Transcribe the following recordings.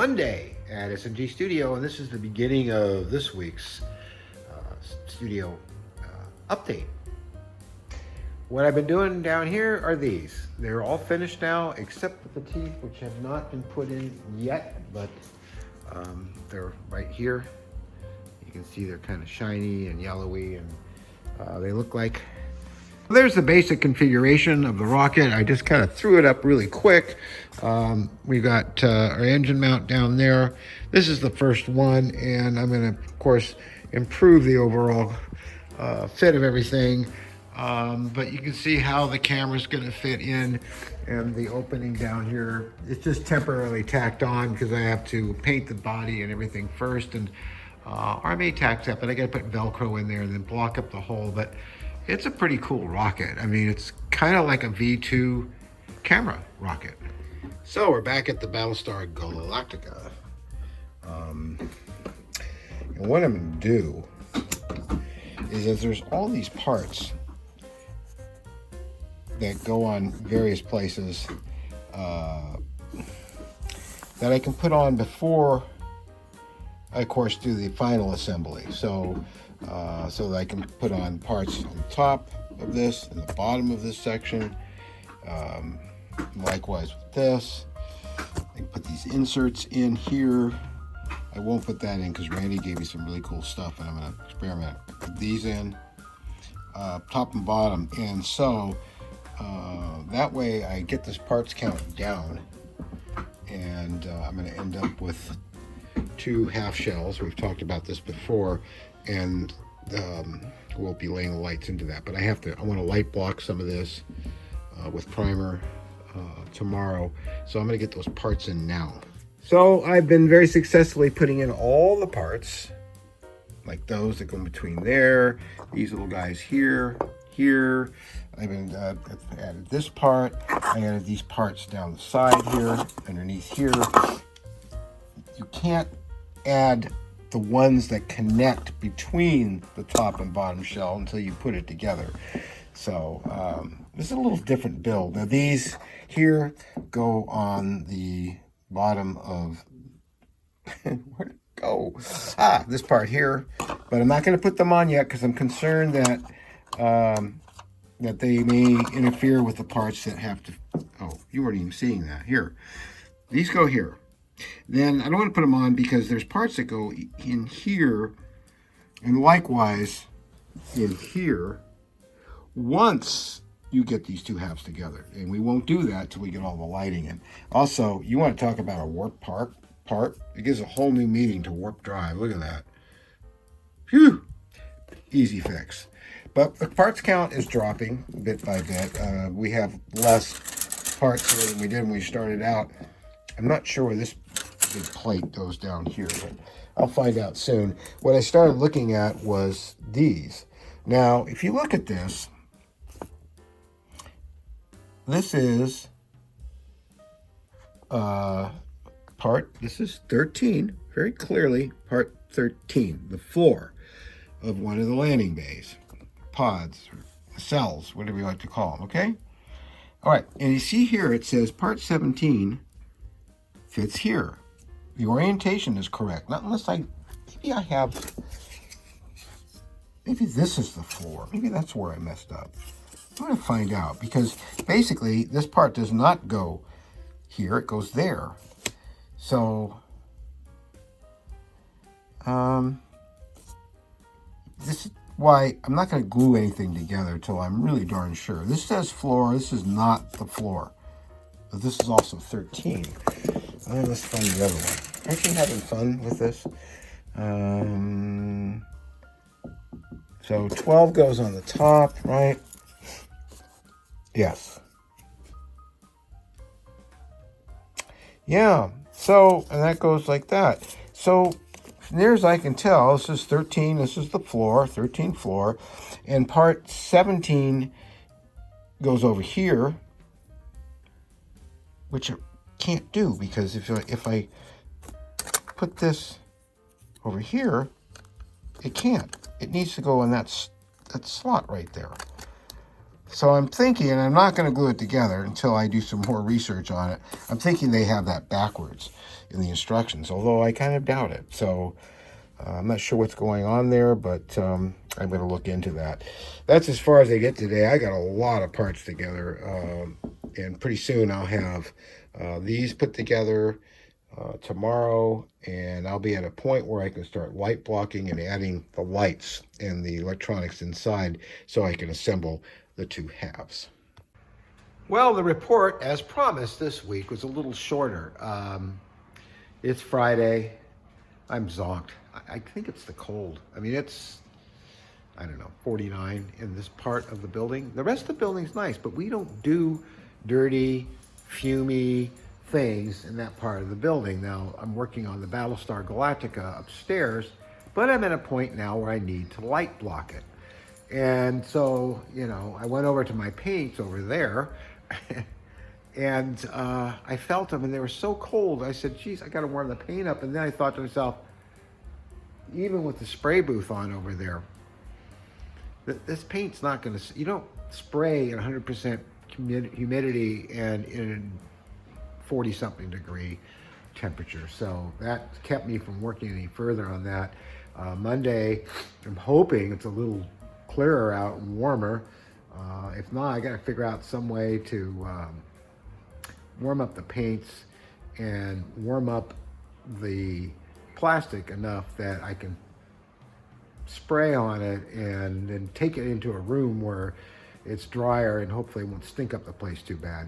Monday at SNG Studio, and this is the beginning of this week's studio update. What I've been doing down here are these. They're all finished now, except for the teeth, which have not been put in yet, but they're right here. You can see they're kind of shiny and yellowy, and they look like... There's the basic configuration of the rocket. I just kind of threw it up really quick. We got our engine mount down there. This is the first one, and I'm going to, of course, improve the overall fit of everything. But you can see how the camera's going to fit in, and the opening down here, it's just temporarily tacked on because I have to paint the body and everything first. And or I may tack that, but I got to put Velcro in there and then block up the hole. But it's a pretty cool rocket. I mean, it's kind of like a V2 camera rocket. So we're back at the Battlestar Galactica. And what I'm going to do is that there's all these parts that go on various places that I can put on before I, of course, do the final assembly. So that I can put on parts on the top of this and the bottom of this section. Likewise with this. I can put these inserts in here. I won't put that in because Randy gave me some really cool stuff, and I'm going to experiment. Put these in, top and bottom, and so that way I get this parts count down, and I'm going to end up with 2 half shells. We've talked about this before, and we'll be laying the lights into that. But I want to light block some of this with primer tomorrow. So I'm going to get those parts in now. So I've been very successfully putting in all the parts, like those that go in between there, these little guys here, here. I've been added this part. I added these parts down the side here, underneath here. You can't add the ones that connect between the top and bottom shell until you put it together. So this is a little different build. Now these here go on the bottom of where'd it go? This part here, but I'm not going to put them on yet because I'm concerned that that they may interfere with the parts that have to... Oh, you weren't even seeing that. Here, these go here. Then I don't want to put them on because there's parts that go in here, and likewise in here, once you get these 2 halves together. And we won't do that till we get all the lighting in. Also, you want to talk about a warp part? It gives a whole new meaning to warp drive. Look at that. Phew! Easy fix. But the parts count is dropping bit by bit. We have less parts here than we did when we started out. I'm not sure where this big plate goes down here, but I'll find out soon. What I started looking at was these. Now, if you look at this, this is this is 13, very clearly part 13, the floor of one of the landing bays, pods, or cells, whatever you like to call them, okay? All right, and you see here it says part 17 fits here. The orientation is correct. Not unless maybe this is the floor. Maybe that's where I messed up. I'm going to find out, because basically this part does not go here. It goes there. So, this is why I'm not going to glue anything together until I'm really darn sure. This says floor. This is not the floor. But this is also 13. Let's find the other one. Aren't you having fun with this? So 12 goes on the top, right? Yes. Yeah. So, and that goes like that. So, as near as I can tell, this is 13. This is the floor, 13 floor. And part 17 goes over here, which it can't do, because if I put this over here, it can't. It needs to go in that slot right there. So I'm thinking, and I'm not going to glue it together until I do some more research on it. I'm thinking they have that backwards in the instructions, although I kind of doubt it. So I'm not sure what's going on there, but I'm going to look into that. That's as far as I get today. I got a lot of parts together, and pretty soon I'll have these put together tomorrow, and I'll be at a point where I can start light blocking and adding the lights and the electronics inside so I can assemble the two halves. Well, the report, as promised this week, was a little shorter. It's Friday. I'm zonked. I think it's the cold. I mean, it's, I don't know, 49 in this part of the building. The rest of the building's nice, but we don't do dirty, fumey things in that part of the building. Now, I'm working on the Battlestar Galactica upstairs, but I'm at a point now where I need to light block it. And so, you know, I went over to my paints over there and I felt them and they were so cold. I said, geez, I got to warm the paint up. And then I thought to myself, even with the spray booth on over there, this paint's not going to, you don't spray at 100% humidity and in 40-something degree temperature. So that kept me from working any further on that. Monday, I'm hoping it's a little clearer out and warmer. If not, I got to figure out some way to warm up the paints and warm up the plastic enough that I can spray on it and then take it into a room where it's drier and hopefully it won't stink up the place too bad.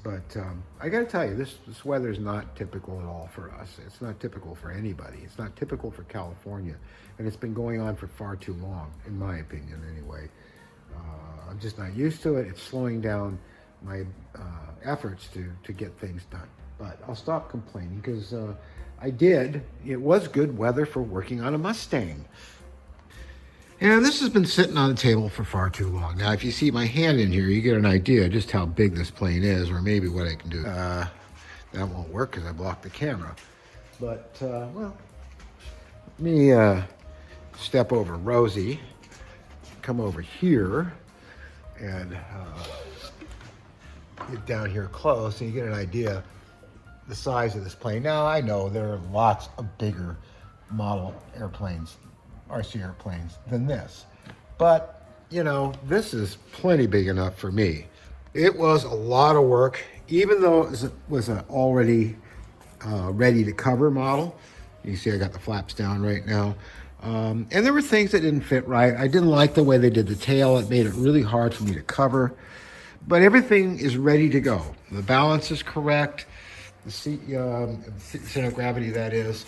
But I got to tell you, this weather is not typical at all for us. It's not typical for anybody. It's not typical for California. And it's been going on for far too long, in my opinion, anyway. I'm just not used to it. It's slowing down my efforts to get things done. But I'll stop complaining because it was good weather for working on a Mustang. And this has been sitting on the table for far too long. Now, if you see my hand in here, you get an idea just how big this plane is, or maybe what I can do. That won't work because I blocked the camera. But, well, let me step over Rosie, come over here, and get down here close, and you get an idea the size of this plane. Now, I know there are lots of bigger model airplanes, RC airplanes, than this. But, you know, this is plenty big enough for me. It was a lot of work, even though it was an already ready to cover model. You see I got the flaps down right now. And there were things that didn't fit right. I didn't like the way they did the tail. It made it really hard for me to cover. But everything is ready to go. The balance is correct. The center of gravity, that is.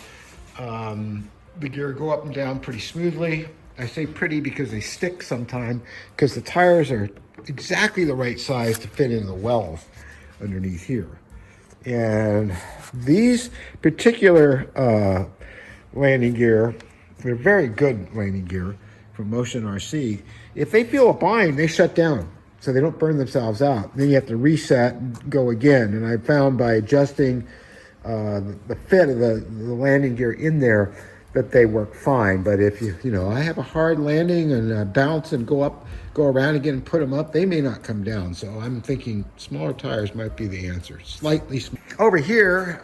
The gear go up and down pretty smoothly. I say pretty because they stick sometime because the tires are exactly the right size to fit in the wells underneath here. And these particular landing gear, they're very good landing gear from Motion RC. If they feel a bind, they shut down so they don't burn themselves out. Then you have to reset and go again. And I found by adjusting the fit of the landing gear in there that they work fine. But if you know, I have a hard landing and bounce and go around again and put them up, they may not come down. So I'm thinking smaller tires might be the answer. Slightly smaller. Over here,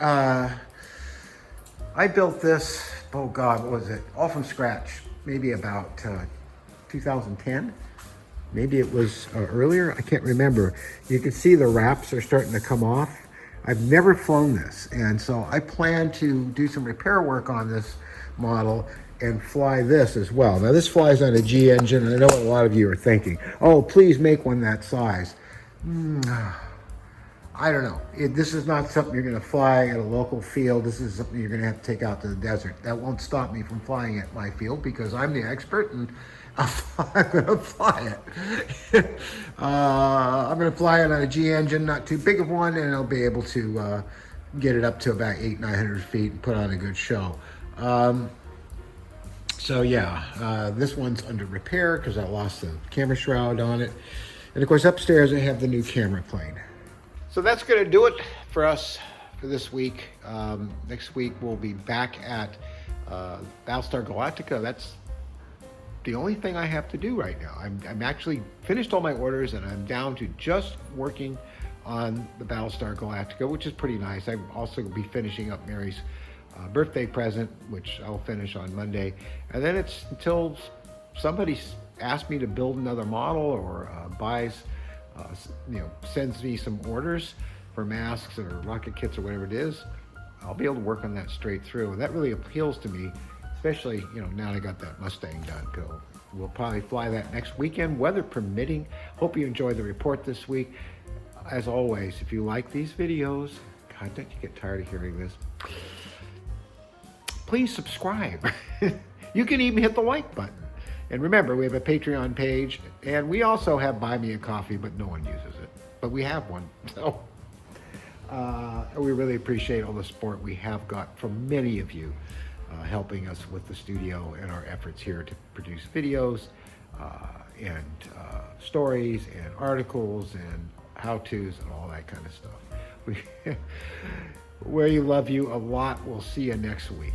I built this, oh God, what was it? All from scratch, maybe about 2010. Maybe it was earlier, I can't remember. You can see the wraps are starting to come off. I've never flown this, and so I plan to do some repair work on this model and fly this as well. Now this flies on a G engine, and I know what a lot of you are thinking. Oh, please make one that size. I don't know. This is not something you're going to fly at a local field. This is something you're going to have to take out to the desert. That won't stop me from flying at my field because I'm the expert and I'm going to fly it. I'm going to fly it on a G engine, not too big of one, and I'll be able to get it up to about 800-900 feet and put on a good show. So yeah, this one's under repair because I lost the camera shroud on it. And of course upstairs I have the new camera plane. So that's going to do it for us for this week. Next week we'll be back at Battlestar Galactica. That's the only thing I have to do right now. I'm actually finished all my orders, and I'm down to just working on the Battlestar Galactica, which is pretty nice. I'm also going to be finishing up Mary's birthday present, which I'll finish on Monday. And then it's until somebody asks me to build another model or buys, sends me some orders for masks or rocket kits or whatever it is. I'll be able to work on that straight through. And that really appeals to me, especially, now I got that Mustang done. We'll probably fly that next weekend, weather permitting. Hope you enjoyed the report this week. As always, if you like these videos, God, don't you get tired of hearing this? Please subscribe. You can even hit the like button. And remember, we have a Patreon page, and we also have Buy Me a Coffee, but no one uses it. But we have one. So we really appreciate all the support we have got from many of you helping us with the studio and our efforts here to produce videos and stories and articles and how-tos and all that kind of stuff. We love you a lot. We'll see you next week.